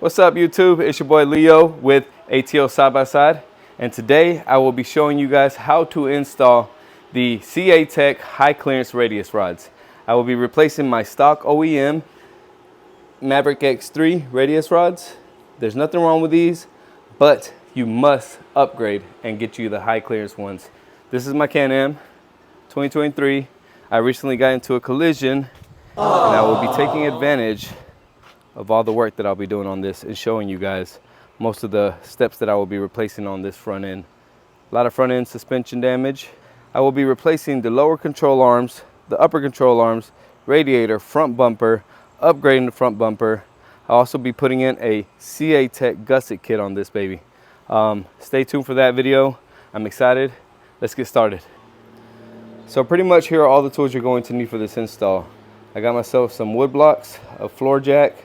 What's up YouTube? It's your boy Leo with ATO Side by Side, and today I will be showing you guys how to install the CA high clearance radius rods. I will be replacing my stock OEM Maverick X3 radius rods. There's nothing wrong with these, but you must upgrade and get you the high clearance ones. This is my CanAm 2023. I recently got into a collision and I will be taking advantage of all the work that I'll be doing on this and showing you guys most of the steps that I will be replacing on this front end. A lot of front end suspension damage. I will be replacing the lower control arms, the upper control arms, radiator, front bumper, upgrading the front bumper. I'll also be putting in a CA gusset kit on this baby. Stay tuned for that video. I'm excited. Let's get started. So pretty much here are all the tools you're going to need for this install. I got myself some wood blocks, a floor jack,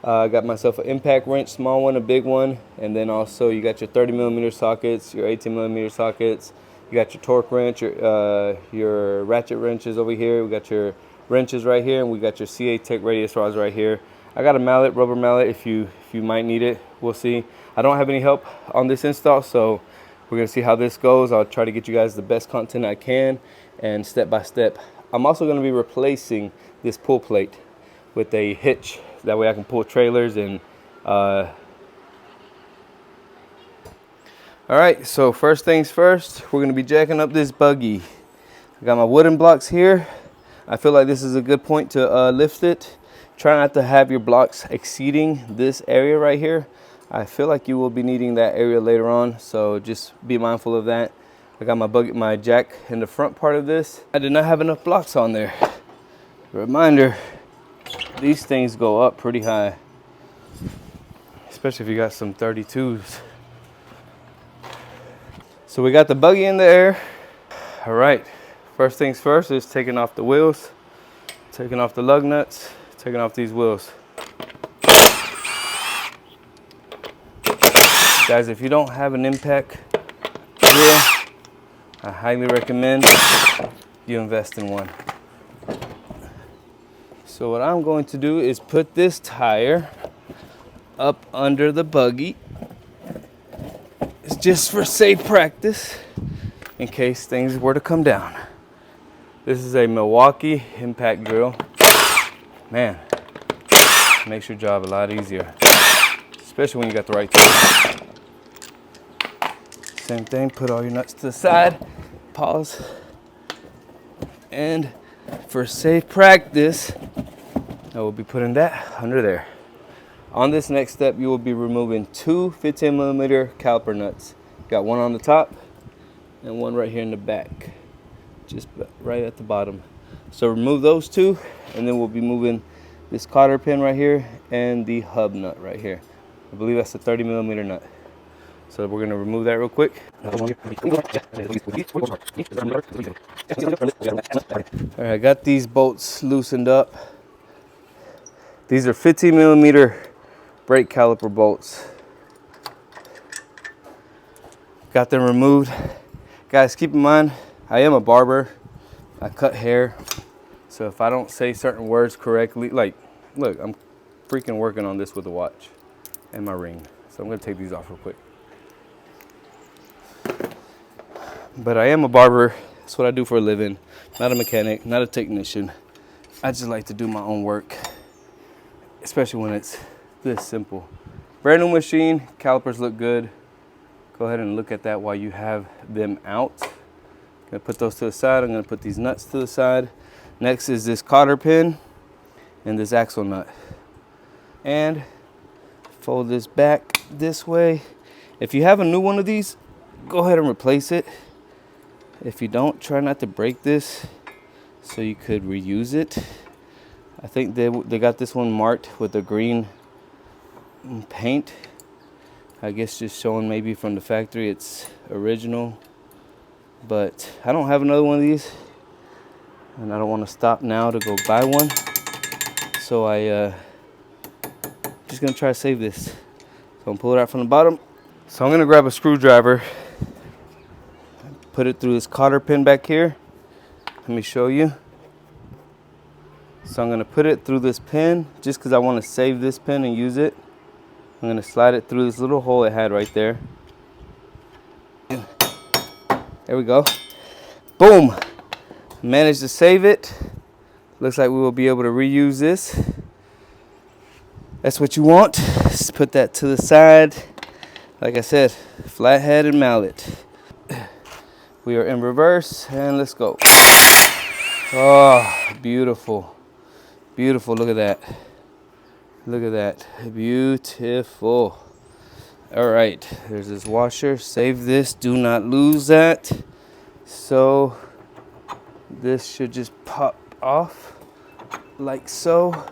I got myself an impact wrench, small one, a big one, and then also you got your 30mm sockets, your 18mm sockets, you got your torque wrench, your ratchet wrenches over here, we got your wrenches right here, and we got your CA radius rods right here. I got a mallet, rubber mallet, if you might need it. We'll see. I don't have any help on this install, so we're gonna see how this goes. I'll try to get you guys the best content I can and step by step. I'm also gonna be replacing this pull plate with a hitch. That way I can pull trailers and all right, so first things first, we're gonna be jacking up this buggy. I got my wooden blocks here. I feel like this is a good point to lift it. Try not to have your blocks exceeding this area right here. I feel like you will be needing that area later on, so just be mindful of that. I got my jack in the front part of this. I did not have enough blocks on there. Reminder, these things go up pretty high, especially if you got some 32s. So we got the buggy in the air. All right, first things first is taking off the wheels, taking off the lug nuts, taking off these wheels. Guys, if you don't have an impact drill, I highly recommend you invest in one. So what I'm going to do is put this tire up under the buggy. It's just for safe practice in case things were to come down. This is a Milwaukee impact drill. Man, makes your job a lot easier, especially when you got the right tool. Same thing, put all your nuts to the side, pause, and for safe practice, I will be putting that under there. On this next step, you will be removing two 15mm caliper nuts. Got one on the top and one right here in the back, just right at the bottom. So remove those two, and then we'll be moving this cotter pin right here and the hub nut right here. I believe that's a 30mm nut. So we're gonna remove that real quick. All right, I got these bolts loosened up. These are 15mm brake caliper bolts. Got them removed. Guys, keep in mind, I am a barber. I cut hair. So if I don't say certain words correctly, like, look, I'm freaking working on this with a watch and my ring. So I'm gonna take these off real quick. But I am a barber. That's what I do for a living. Not a mechanic, not a technician. I just like to do my own work, especially when it's this simple. Brand new machine, calipers look good. Go ahead and look at that while you have them out. I'm gonna put those to the side. I'm gonna put these nuts to the side. Next is this cotter pin and this axle nut. And fold this back this way. If you have a new one of these, go ahead and replace it. If you don't, try not to break this so you could reuse it. I think they got this one marked with a green paint. I guess just showing maybe from the factory it's original. But I don't have another one of these, and I don't want to stop now to go buy one. So just gonna try to save this. So I'm gonna pull it out from the bottom. So I'm gonna grab a screwdriver, put it through this cotter pin back here. Let me show you. So I'm gonna put it through this pin just because I want to save this pin and use it. I'm gonna slide it through this little hole it had right there. There we go. Boom! Managed to save it. Looks like we will be able to reuse this. That's what you want. Just put that to the side. Like I said, flathead and mallet. We are in reverse and let's go. Oh, beautiful. Beautiful, look at that. Look at that, beautiful. All right, there's this washer. Save this, do not lose that. So this should just pop off like so.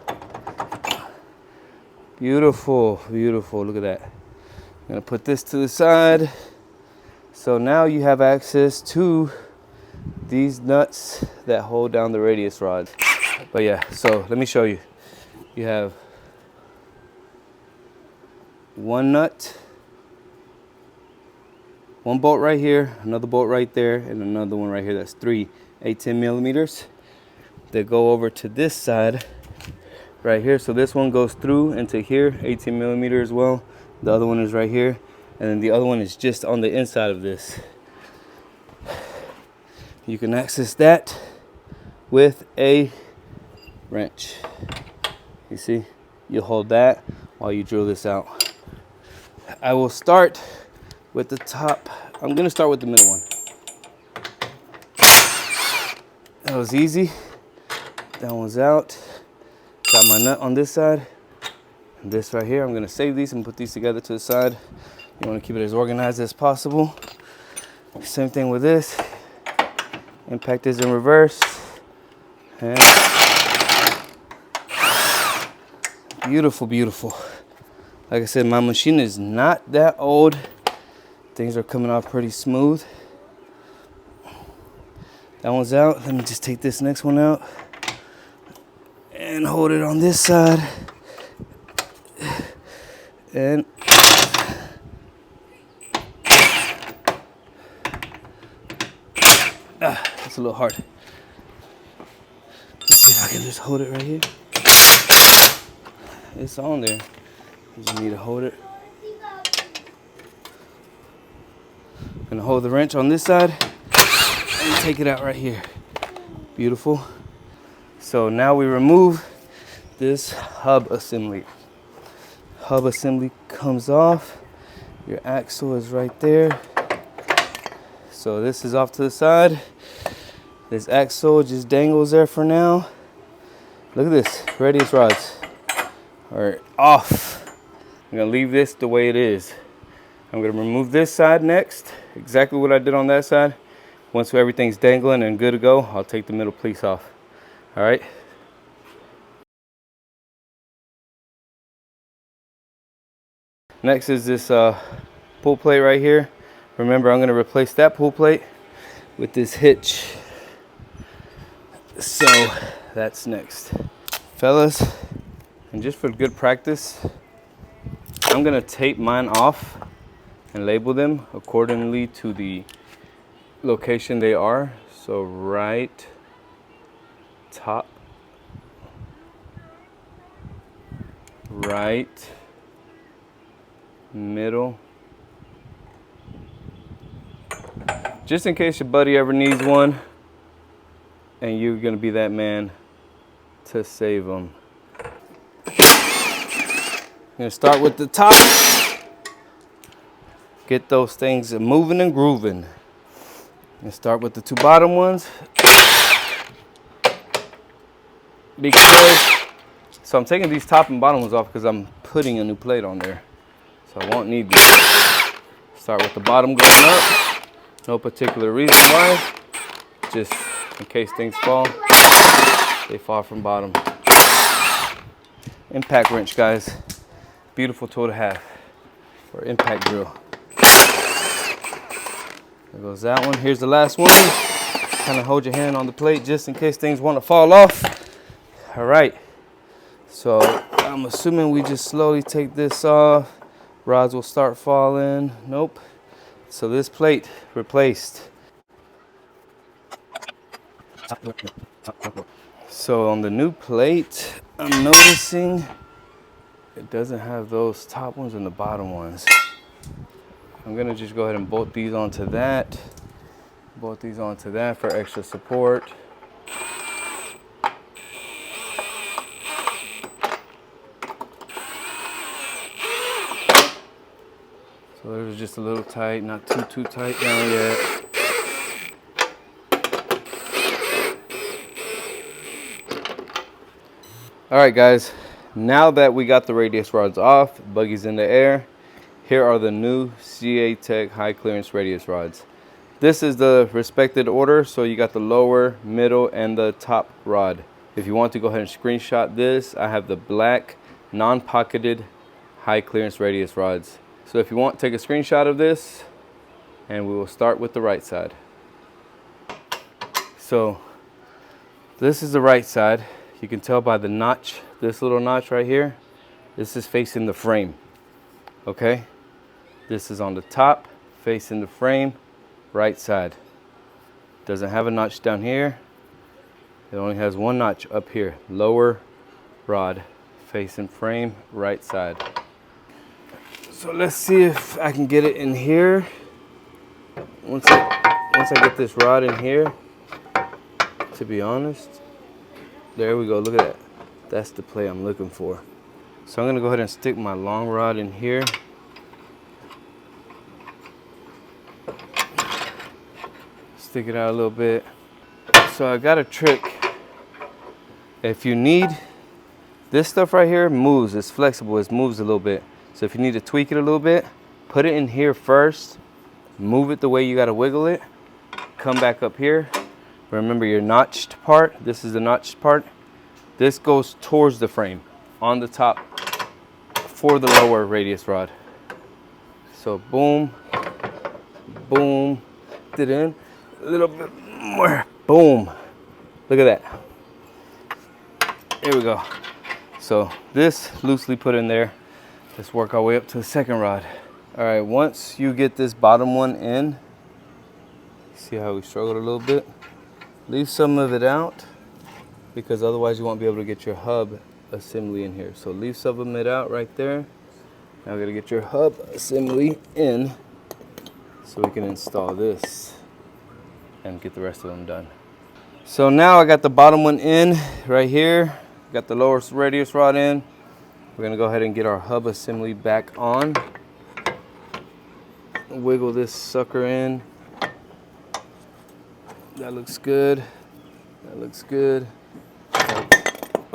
Beautiful, beautiful, look at that. I'm gonna put this to the side. So now you have access to these nuts that hold down the radius rod. But yeah, so let me show you. You have one nut, one bolt right here, another bolt right there, and another one right here. That's three 8-10 millimeters. They go over to this side right here. So this one goes through into here, 18 millimeter as well. The other one is right here, and then the other one is just on the inside of this. You can access that with a wrench. You see, you hold that while you drill this out. I will start with the top. I'm gonna start with the middle one. That was easy. That one's out. Got my nut on this side. And this right here, I'm gonna save these and put these together to the side. You wanna keep it as organized as possible. Same thing with this. Impact is in reverse. And beautiful, beautiful. Like I said, my machine is not that old. Things are coming off pretty smooth. That one's out. Let me just take this next one out and hold it on this side. And it's a little hard. Let's see if I can just hold it right here. It's on there. You just need to hold it. I'm gonna hold the wrench on this side and take it out right here. Beautiful. So now we remove this hub assembly. Hub assembly comes off. Your axle is right there. So this is off to the side. This axle just dangles there for now. Look at this, radius rods are off. I'm gonna leave this the way it is. I'm gonna remove this side next, exactly what I did on that side. Once everything's dangling and good to go, I'll take the middle piece off. All right. Next is this pull plate right here. Remember, I'm gonna replace that pull plate with this hitch. So that's next. Fellas, and just for good practice, I'm gonna tape mine off and label them accordingly to the location they are. So right top, right middle, just in case your buddy ever needs one and you're gonna be that man to save them. I'm gonna start with the top. Get those things moving and grooving. And start with the two bottom ones. So I'm taking these top and bottom ones off because I'm putting a new plate on there. So I won't need these. Start with the bottom going up. No particular reason why. Just in case things fall, they fall from bottom. Impact wrench, guys. Beautiful tool to have for impact drill. There goes that one. Here's the last one. Kind of hold your hand on the plate just in case things want to fall off. All right. So I'm assuming we just slowly take this off. Rods will start falling. Nope. So this plate replaced. So on the new plate, I'm noticing it doesn't have those top ones and the bottom ones. I'm gonna just go ahead and bolt these onto that. Bolt these onto that for extra support. So there's just a little tight, not too tight down yet. All right, guys, now that we got the radius rods off, buggy's in the air, here are the new CATech high clearance radius rods. This is the respected order, so you got the lower, middle, and the top rod. If you want to go ahead and screenshot this, I have the black non-pocketed high clearance radius rods. So if you want, take a screenshot of this, and we will start with the right side. So this is the right side. You can tell by the notch, this little notch right here, this is facing the frame, okay? This is on the top, facing the frame, right side. Doesn't have a notch down here. It only has one notch up here, lower rod, facing frame, right side. So let's see if I can get it in here. Once I get this rod in here, to be honest, there we go, look at that. That's the play I'm looking for. So I'm gonna go ahead and stick my long rod in here. Stick it out a little bit. So I got a trick. If you need, this stuff right here moves, it's flexible, it moves a little bit. So if you need to tweak it a little bit, put it in here first, move it the way you gotta wiggle it, come back up here. Remember your notched part, this is the notched part. This goes towards the frame on the top for the lower radius rod. So boom, boom, it in a little bit more, boom. Look at that. Here we go. So this loosely put in there. Let's work our way up to the second rod. All right, once you get this bottom one in, see how we struggled a little bit? Leave some of it out because otherwise you won't be able to get your hub assembly in here. So leave some of it out right there. Now we're gonna get your hub assembly in so we can install this and get the rest of them done. So now I got the bottom one in right here. Got the lower radius rod in. We're gonna go ahead and get our hub assembly back on. Wiggle this sucker in. That looks good. That looks good.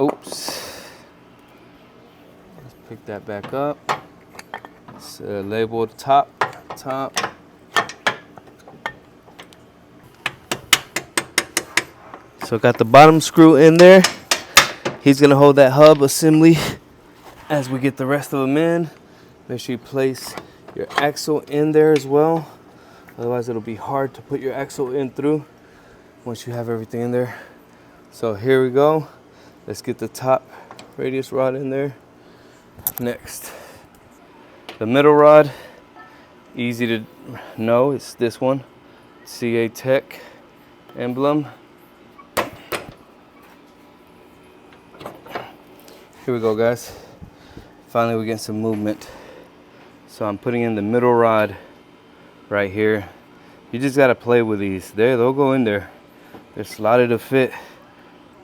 Oops. Let's pick that back up. It's labeled top. So got the bottom screw in there. He's gonna hold that hub assembly as we get the rest of them in. Make sure you place your axle in there as well. Otherwise it'll be hard to put your axle in through once you have everything in there. So here we go. Let's get the top radius rod in there. Next, the middle rod, easy to know, it's this one, CATech emblem. Here we go, guys. Finally we get some movement. So I'm putting in the middle rod right here. You just gotta play with these. They'll go in there. They're slotted to fit.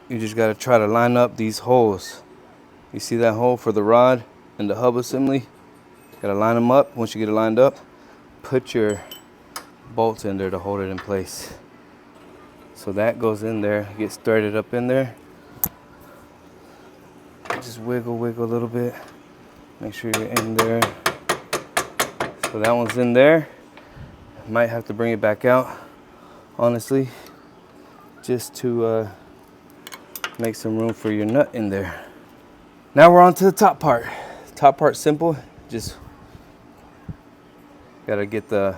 You just gotta try to line up these holes. You see that hole for the rod and the hub assembly? Gotta line them up. Once you get it lined up, put your bolts in there to hold it in place. So that goes in there, gets threaded up in there. Just wiggle a little bit. Make sure you're in there. So that one's in there. Might have to bring it back out, honestly, just to make some room for your nut in there. Now we're on to the top part. Top part simple, just gotta get the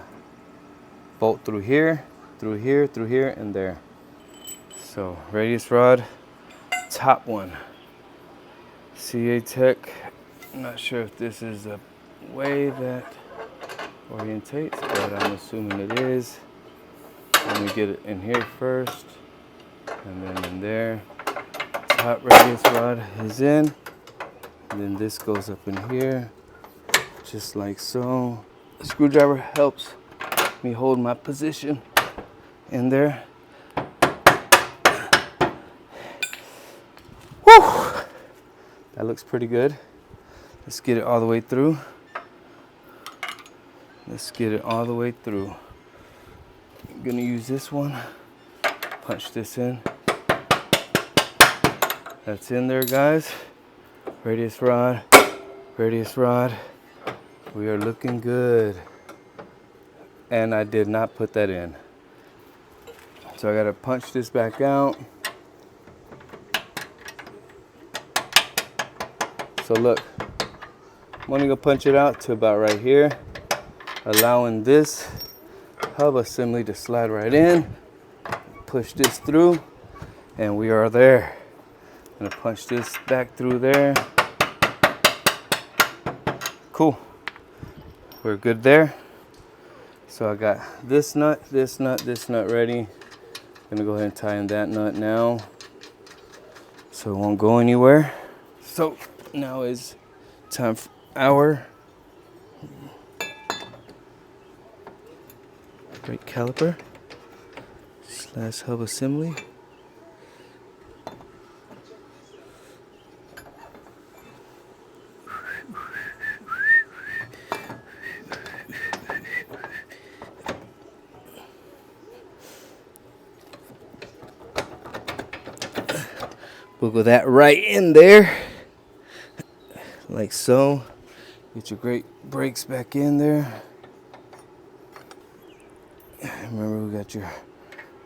bolt through here, and there. So radius rod, top one. CATech, I'm not sure if this is the way that orientates, but I'm assuming it is. Let me get it in here first, and then in there. Top radius rod is in. And then this goes up in here, just like so. The screwdriver helps me hold my position in there. Whew! That looks pretty good. Let's get it all the way through. Let's get it all the way through. I'm gonna use this one. Punch this in. That's in there, guys. Radius rod, radius rod. We are looking good. And I did not put that in. So I gotta punch this back out. So look, I'm only gonna punch it out to about right here, allowing this hub assembly to slide right in. Push this through, and we are there. I'm gonna punch this back through there. Cool. We're good there. So I got this nut, this nut, this nut ready. Gonna go ahead and tie in that nut now, so it won't go anywhere. So now is time for our brake caliper / hub assembly. Wiggle that right in there, like so. Get your great brakes back in there. Remember, we got your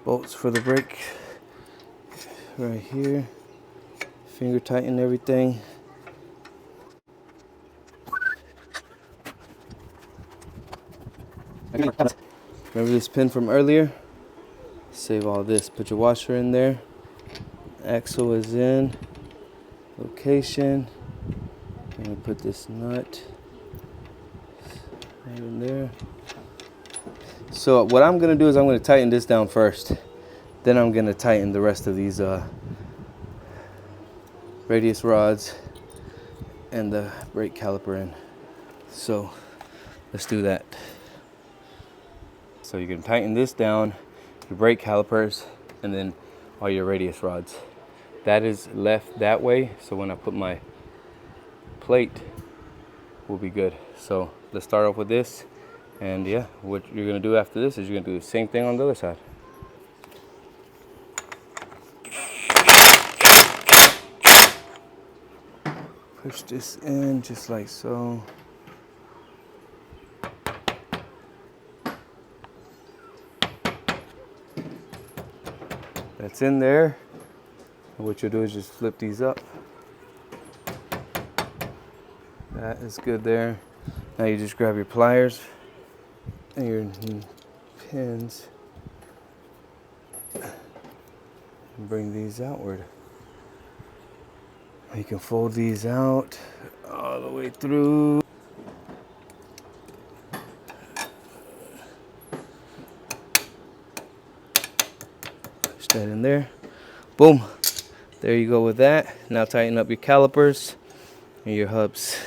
bolts for the brake right here. Finger tighten everything. Remember this pin from earlier? Save all this. Put your washer in there. Axle is in location. I'm gonna put this nut right in there. So what I'm gonna do is I'm gonna tighten this down first. Then I'm gonna tighten the rest of these radius rods and the brake caliper in. So let's do that. So you can tighten this down, your brake calipers, and then all your radius rods. That is left that way, so when I put my plate, we'll be good. So let's start off with this, and yeah, what you're gonna do after this is you're gonna do the same thing on the other side. Push this in just like so. That's in there. And what you'll do is just flip these up. That is good there. Now you just grab your pliers and your pins and bring these outward. You can fold these out all the way through. Push that in there. Boom. There you go with that. Now tighten up your calipers and your hubs,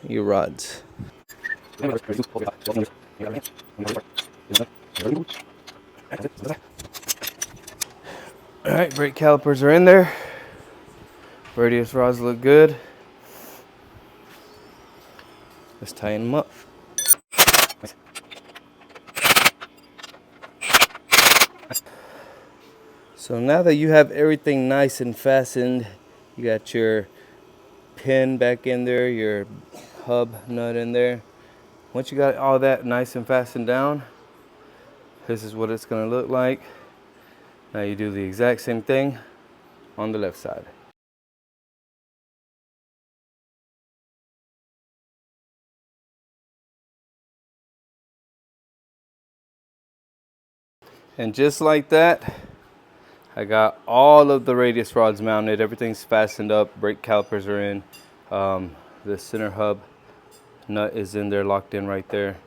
your rods. Alright, brake calipers are in there. Radius rods look good. Let's tighten them up. So now that you have everything nice and fastened, you got your pin back in there, your hub nut in there. Once you got all that nice and fastened down, this is what it's going to look like. Now you do the exact same thing on the left side. And just like that, I got all of the radius rods mounted. Everything's fastened up. Brake calipers are in. The center hub nut is in there, locked in right there.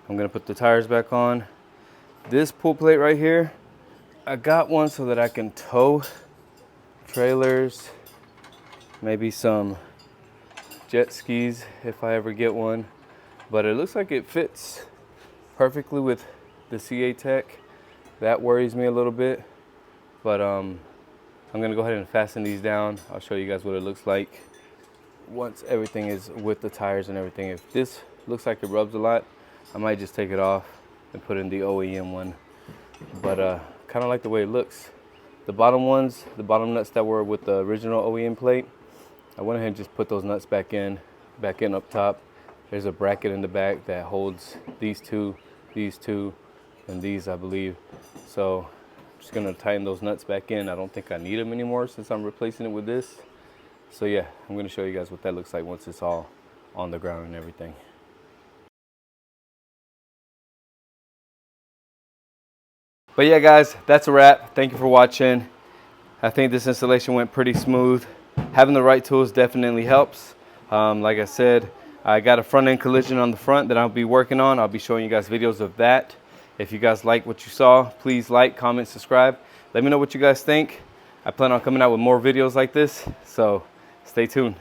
I'm gonna put the tires back on. This pull plate right here, I got one so that I can tow trailers, maybe some jet skis if I ever get one. But it looks like it fits perfectly with the CA Tech. That worries me a little bit, but I'm gonna go ahead and fasten these down. I'll show you guys what it looks like once everything is with the tires and everything. If this looks like it rubs a lot, I might just take it off and put in the OEM one. But kind of like the way it looks. The bottom ones, the bottom nuts that were with the original OEM plate, I went ahead and just put those nuts back in up top. There's a bracket in the back that holds these two, and these, I believe. So I'm just gonna tighten those nuts back in. I don't think I need them anymore since I'm replacing it with this. So yeah, I'm gonna show you guys what that looks like once it's all on the ground and everything. But yeah guys, that's a wrap. Thank you for watching. I think this installation went pretty smooth. Having the right tools definitely helps. Like I said, I got a front end collision on the front that I'll be working on. I'll be showing you guys videos of that. If you guys like what you saw, please like, comment, subscribe. Let me know what you guys think. I plan on coming out with more videos like this, so stay tuned.